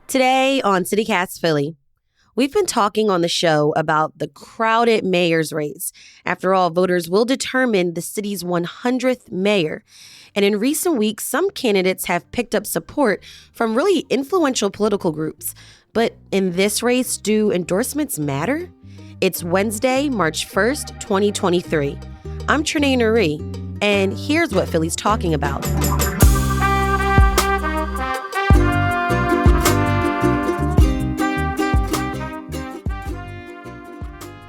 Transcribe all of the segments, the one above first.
Today on CityCast Philly, we've been talking on the show about the crowded mayor's race. After all, voters will determine the city's 100th mayor. And in recent weeks, some candidates have picked up support from really influential political groups. But in this race, do endorsements matter? It's Wednesday, March 1st, 2023. I'm Trinae Nuri, and here's what Philly's talking about.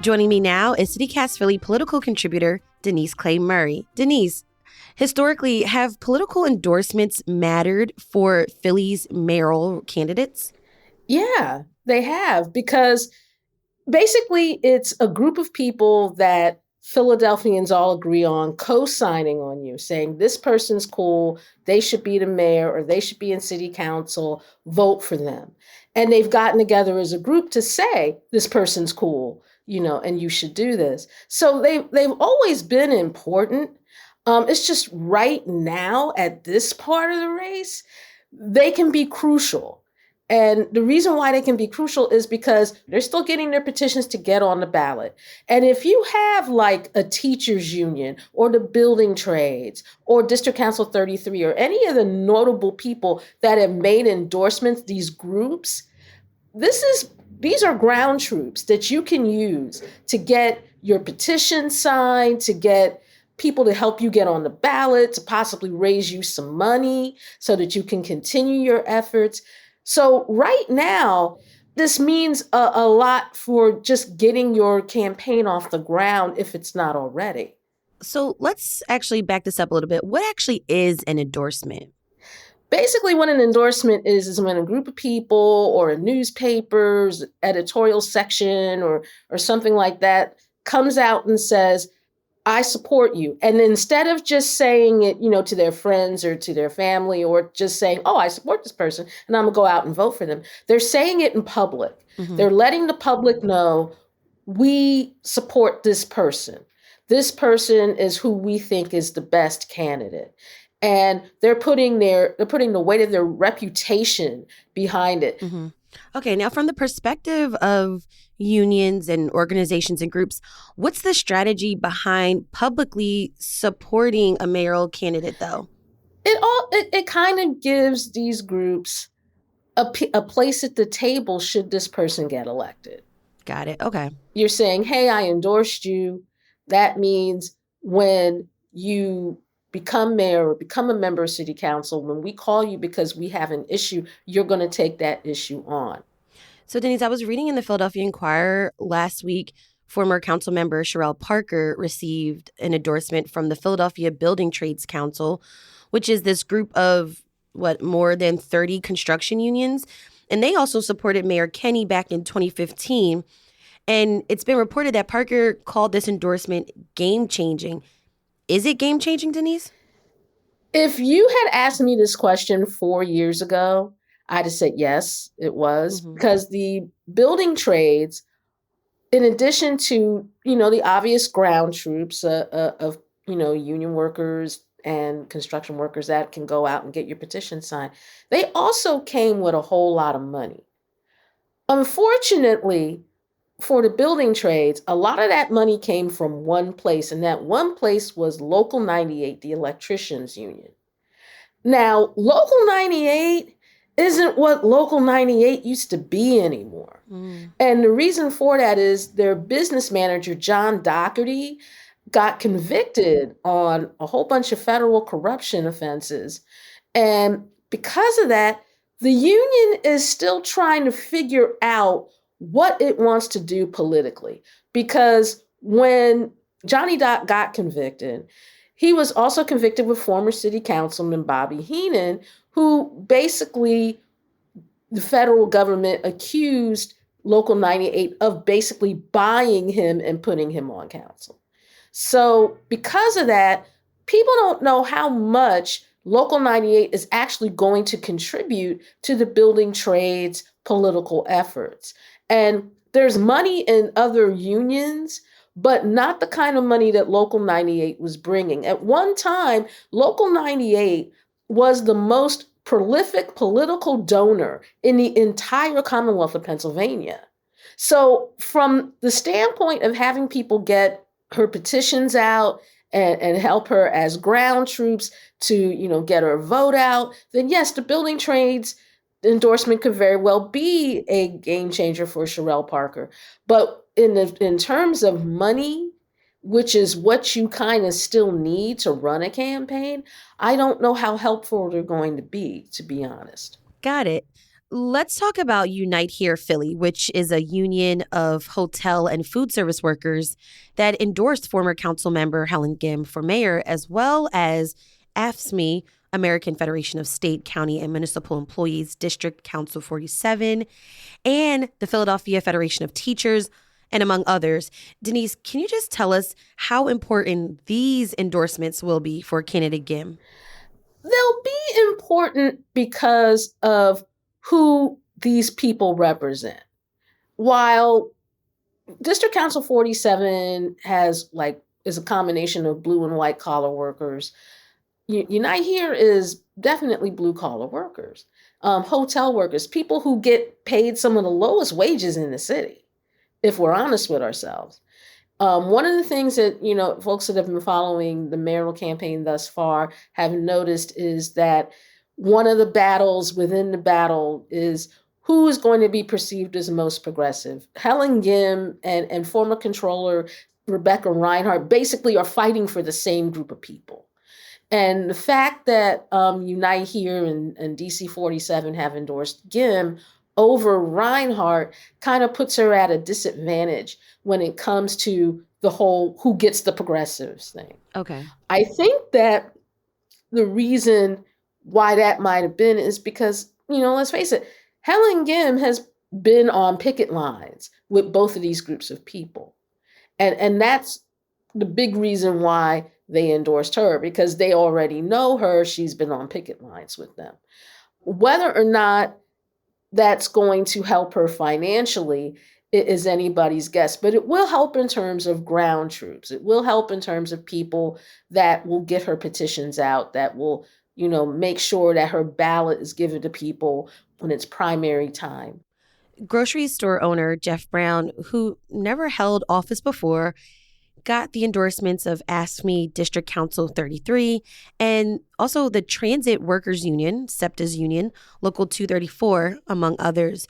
Joining me now is CityCast Philly political contributor Denise Clay Murray. Denise, historically, have political endorsements mattered for Philly's mayoral candidates? Yeah, they have, because basically it's a group of people that Philadelphians all agree on co-signing on you, saying this person's cool, they should be the mayor or they should be in city council, vote for them. And they've gotten together as a group to say this person's cool, and you should do this. So they've always been important. It's just right now at this part of the race, they can be crucial. And the reason why they can be crucial is because they're still getting their petitions to get on the ballot. And if you have like a teachers union or the building trades or District Council 33 or any of the notable people that have made endorsements, these groups, these are ground troops that you can use to get your petition signed, to get people to help you get on the ballot, to possibly raise you some money so that you can continue your efforts. So right now, this means a lot for just getting your campaign off the ground if it's not already. So let's actually back this up a little bit. What actually is an endorsement? Basically, what an endorsement is when a group of people or a newspaper's editorial section or something like that comes out and says, I support you. And instead of just saying it, to their friends or to their family or just saying, oh, I support this person and I'm gonna go out and vote for them, they're saying it in public. Mm-hmm. They're letting the public know we support this person. This person is who we think is the best candidate. And they're putting the weight of their reputation behind it. Mm-hmm. Okay, now from the perspective of unions and organizations and groups, what's the strategy behind publicly supporting a mayoral candidate, though? It kind of gives these groups a place at the table should this person get elected. Got it. Okay. You're saying, hey, I endorsed you. That means when you become mayor or become a member of city council, when we call you because we have an issue, you're going to take that issue on. So, Denise, I was reading in the Philadelphia Inquirer last week, former council member Sherelle Parker received an endorsement from the Philadelphia Building Trades Council, which is this group of, more than 30 construction unions. And they also supported Mayor Kenney back in 2015. And it's been reported that Parker called this endorsement game-changing. Is it game-changing, Denise? If you had asked me this question 4 years ago, I'd have said yes, it was. Mm-hmm. Because the building trades, in addition to, the obvious ground troops of union workers and construction workers that can go out and get your petition signed, they also came with a whole lot of money. Unfortunately, for the building trades, a lot of that money came from one place, and that one place was Local 98, the electricians union. Now, Local 98 isn't what Local 98 used to be anymore. Mm. And the reason for that is their business manager, John Doherty, got convicted on a whole bunch of federal corruption offenses. And because of that, the union is still trying to figure out what it wants to do politically. Because when Johnny Doc got convicted, he was also convicted with former city councilman Bobby Heenan, who basically the federal government accused Local 98 of basically buying him and putting him on council. So because of that, people don't know how much Local 98 is actually going to contribute to the building trades political efforts. And there's money in other unions, but not the kind of money that Local 98 was bringing. At one time, Local 98 was the most prolific political donor in the entire Commonwealth of Pennsylvania. So, from the standpoint of having people get her petitions out and help her as ground troops to, get her vote out, then yes, the building trades endorsement could very well be a game changer for Sherelle Parker. But in terms of money, which is what you kind of still need to run a campaign, I don't know how helpful they're going to be honest. Got it. Let's talk about Unite Here Philly, which is a union of hotel and food service workers that endorsed former council member Helen Gim for mayor, as well as AFSCME, American Federation of State, County, and Municipal Employees, District Council 47, and the Philadelphia Federation of Teachers, and among others. Denise, can you just tell us how important these endorsements will be for candidate Gim? They'll be important because of who these people represent. While District Council 47 is a combination of blue and white collar workers, Unite Here is definitely blue collar workers, hotel workers, people who get paid some of the lowest wages in the city, if we're honest with ourselves. One of the things that, folks that have been following the mayoral campaign thus far have noticed is that one of the battles within the battle is who is going to be perceived as most progressive. Helen Gim and former controller Rebecca Reinhardt basically are fighting for the same group of people. And the fact that Unite Here and DC 47 have endorsed Gim over Reinhardt kind of puts her at a disadvantage when it comes to the whole who gets the progressives thing. Okay. I think that the reason why that might have been is because, let's face it, Helen Gim has been on picket lines with both of these groups of people. And that's the big reason why they endorsed her, because they already know her. She's been on picket lines with them. Whether or not that's going to help her financially is anybody's guess, but it will help in terms of ground troops. It will help in terms of people that will get her petitions out, that will, make sure that her ballot is given to people when it's primary time. Grocery store owner Jeff Brown, who never held office before, got the endorsements of AFSCME District Council 33 and also the Transit Workers Union, SEPTA's union, Local 234, among others.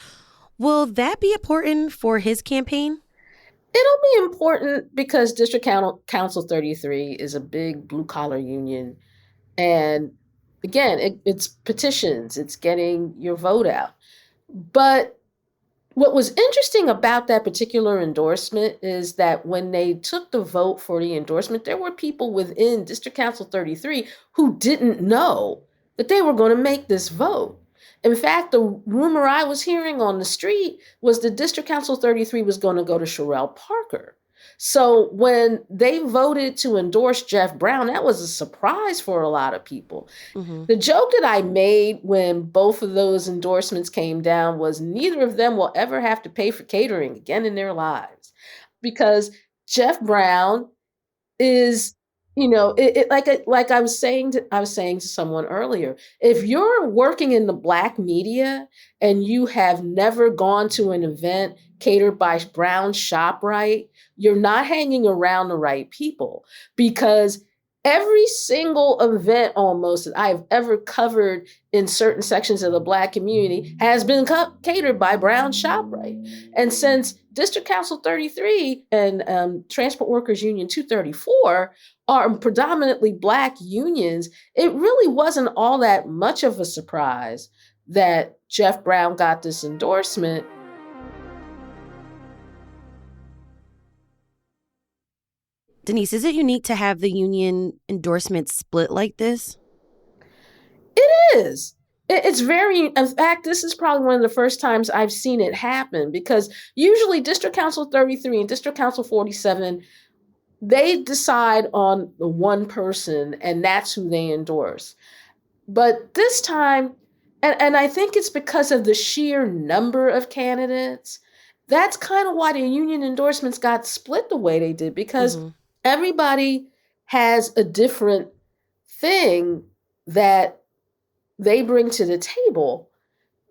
Will that be important for his campaign? It'll be important because District Council 33 is a big blue-collar union. And again, it's petitions, it's getting your vote out. But what was interesting about that particular endorsement is that when they took the vote for the endorsement, there were people within District Council 33 who didn't know that they were going to make this vote. In fact, the rumor I was hearing on the street was that District Council 33 was going to go to Sherelle Parker. So when they voted to endorse Jeff Brown, that was a surprise for a lot of people. Mm-hmm. The joke that I made when both of those endorsements came down was neither of them will ever have to pay for catering again in their lives, because Jeff Brown is, like I was saying to someone earlier, if you're working in the Black media and you have never gone to an event catered by Brown ShopRite, you're not hanging around the right people, because every single event almost that I've ever covered in certain sections of the Black community has been catered by Brown ShopRite. And since District Council 33 and Transport Workers Union 234 are predominantly Black unions, it really wasn't all that much of a surprise that Jeff Brown got this endorsement. Denise, is it unique to have the union endorsement split like this? It is. It's very, in fact, this is probably one of the first times I've seen it happen, because usually District Council 33 and District Council 47, they decide on the one person and that's who they endorse. But this time, and I think it's because of the sheer number of candidates, that's kind of why the union endorsements got split the way they did, because everybody has a different thing that they bring to the table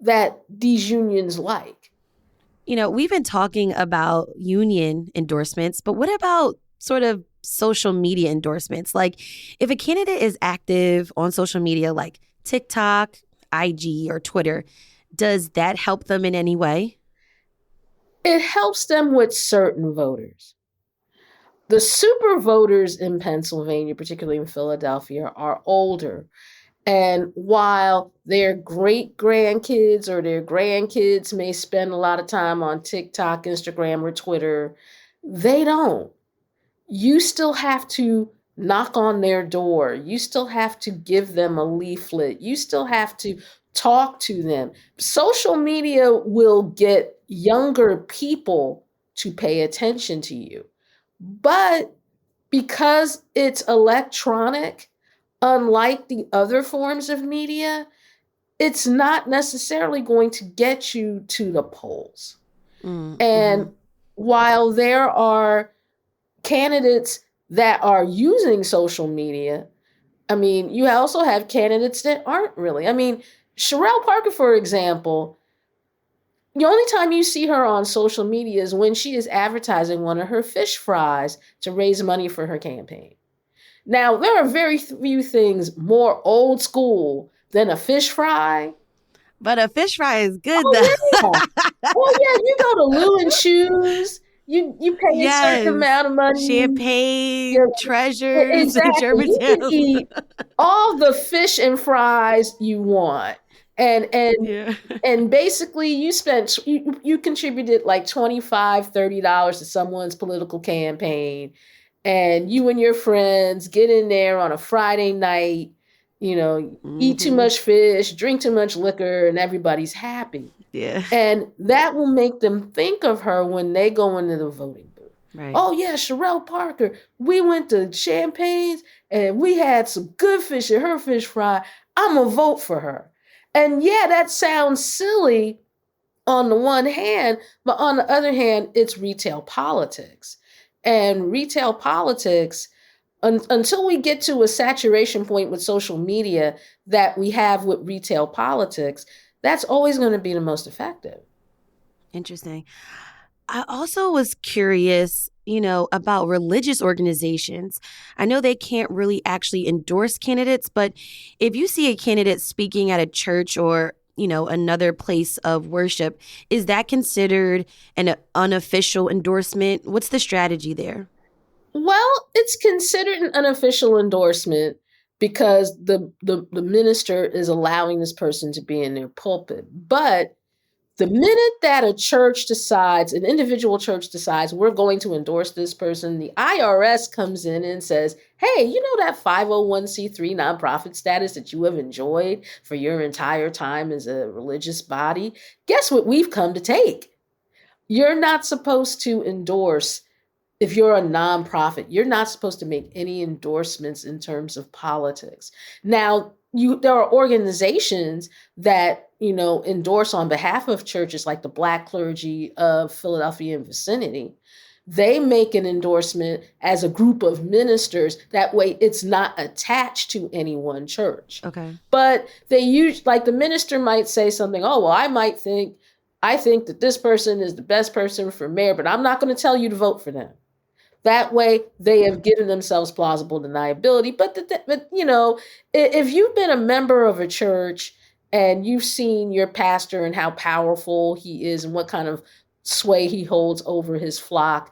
that these unions like. We've been talking about union endorsements, but what about sort of social media endorsements? Like if a candidate is active on social media like TikTok, IG, or Twitter, does that help them in any way? It helps them with certain voters. The super voters in Pennsylvania, particularly in Philadelphia, are older. And while their great grandkids or their grandkids may spend a lot of time on TikTok, Instagram, or Twitter, they don't. You still have to knock on their door. You still have to give them a leaflet. You still have to talk to them. Social media will get younger people to pay attention to you. But because it's electronic, unlike the other forms of media, it's not necessarily going to get you to the polls. Mm-hmm. And while there are candidates that are using social media, I mean, you also have candidates that aren't really. I mean, Sherelle Parker, for example, the only time you see her on social media is when she is advertising one of her fish fries to raise money for her campaign. Now, there are very few things more old school than a fish fry. But a fish fry is good Oh though. yeah. Oh yeah, you go to Lou and Shoes, you pay a certain Yes. amount of money. Champagne, treasures, Exactly. You can Germantown. eat all the fish and fries you want. And and Yeah. and basically you contributed like $25-$30 to someone's political campaign, and you and your friends get in there on a Friday night, eat too Mm-hmm. much fish, drink too much liquor, and everybody's happy. Yeah. And that will make them think of her when they go into the voting booth. Right. Oh yeah, Sherelle Parker. We went to Champagne's and we had some good fish at her fish fry. I'm gonna vote for her. And yeah, that sounds silly on the one hand, but on the other hand, it's retail politics. And retail politics, until we get to a saturation point with social media that we have with retail politics, that's always going to be the most effective. Interesting. I also was curious, about religious organizations. I know they can't really actually endorse candidates, but if you see a candidate speaking at a church or, another place of worship, is that considered an unofficial endorsement? What's the strategy there? Well, it's considered an unofficial endorsement because the minister is allowing this person to be in their pulpit. But the minute that an individual church decides we're going to endorse this person, the IRS comes in and says, hey, you know that 501c3 nonprofit status that you have enjoyed for your entire time as a religious body? Guess what we've come to take? You're not supposed to endorse. If you're a nonprofit, you're not supposed to make any endorsements in terms of politics. Now, there are organizations that, endorse on behalf of churches like the Black clergy of Philadelphia and vicinity. They make an endorsement as a group of ministers. That way it's not attached to any one church. Okay. But they use, like, the minister might say something, oh, well, I think that this person is the best person for mayor, but I'm not going to tell you to vote for them. That way, they have given themselves plausible deniability. But if you've been a member of a church and you've seen your pastor and how powerful he is and what kind of sway he holds over his flock,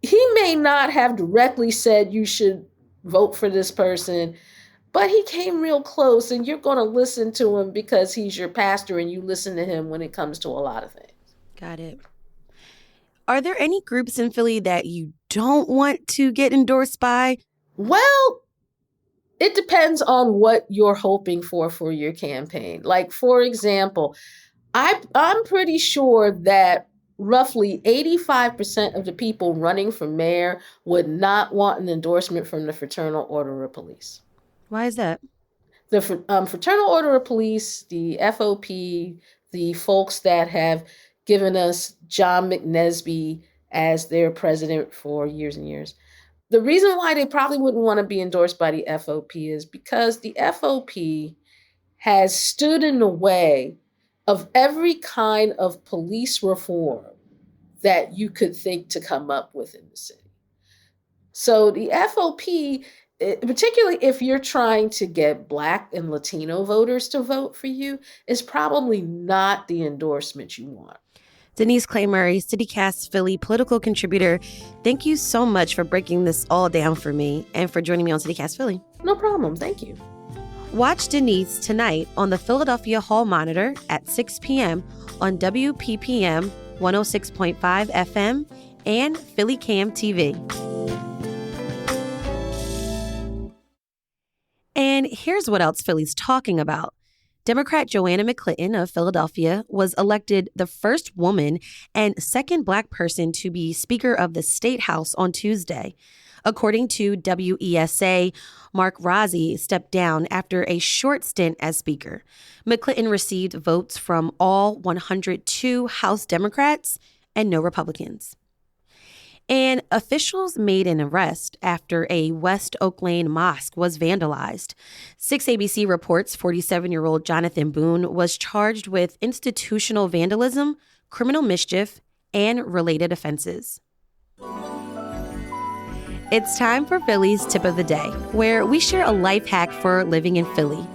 he may not have directly said you should vote for this person, but he came real close, and you're going to listen to him because he's your pastor and you listen to him when it comes to a lot of things. Got it. Are there any groups in Philly that you don't want to get endorsed by? Well, it depends on what you're hoping for your campaign. Like, for example, I'm pretty sure that roughly 85% of the people running for mayor would not want an endorsement from the Fraternal Order of Police. Why is that? The Fraternal Order of Police, the FOP, the folks that have given us John McNesby as their president for years and years. The reason why they probably wouldn't want to be endorsed by the FOP is because the FOP has stood in the way of every kind of police reform that you could think to come up with in the city. So the FOP, particularly if you're trying to get Black and Latino voters to vote for you, is probably not the endorsement you want. Denise Clay Murray, CityCast Philly political contributor, thank you so much for breaking this all down for me and for joining me on CityCast Philly. No problem. Thank you. Watch Denise tonight on the Philadelphia Hall Monitor at 6 p.m. on WPPM 106.5 FM and PhillyCAM TV. And here's what else Philly's talking about. Democrat Joanna McClinton of Philadelphia was elected the first woman and second Black person to be Speaker of the State House on Tuesday. According to WESA, Mark Rozzi stepped down after a short stint as Speaker. McClinton received votes from all 102 House Democrats and no Republicans. And officials made an arrest after a West Oak Lane mosque was vandalized. 6ABC reports 47-year-old Jonathan Boone was charged with institutional vandalism, criminal mischief, and related offenses. It's time for Philly's Tip of the Day, where we share a life hack for living in Philly.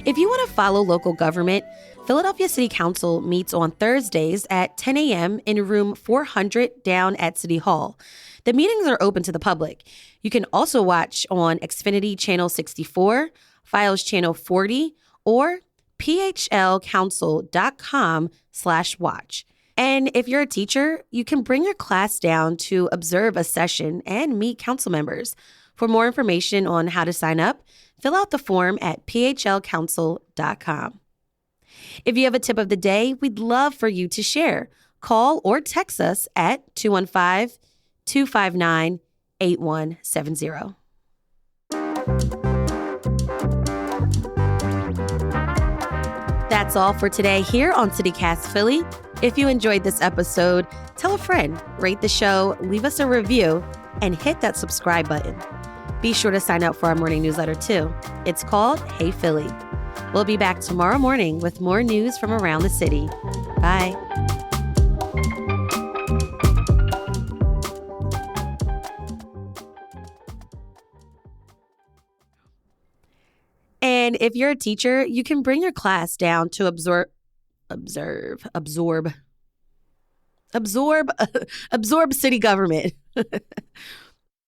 If you want to follow local government, Philadelphia City Council meets on Thursdays at 10 a.m. in room 400 down at City Hall. The meetings are open to the public. You can also watch on Xfinity Channel 64, Files Channel 40, or phlcouncil.com/watch. And if you're a teacher, you can bring your class down to observe a session and meet council members. For more information on how to sign up, fill out the form at phlcouncil.com. If you have a tip of the day, we'd love for you to share. Call or text us at 215-259-8170. That's all for today here on CityCast Philly. If you enjoyed this episode, tell a friend, rate the show, leave us a review, and hit that subscribe button. Be sure to sign up for our morning newsletter too. It's called Hey Philly. We'll be back tomorrow morning with more news from around the city. Bye. And if you're a teacher, you can bring your class down to absorb city government.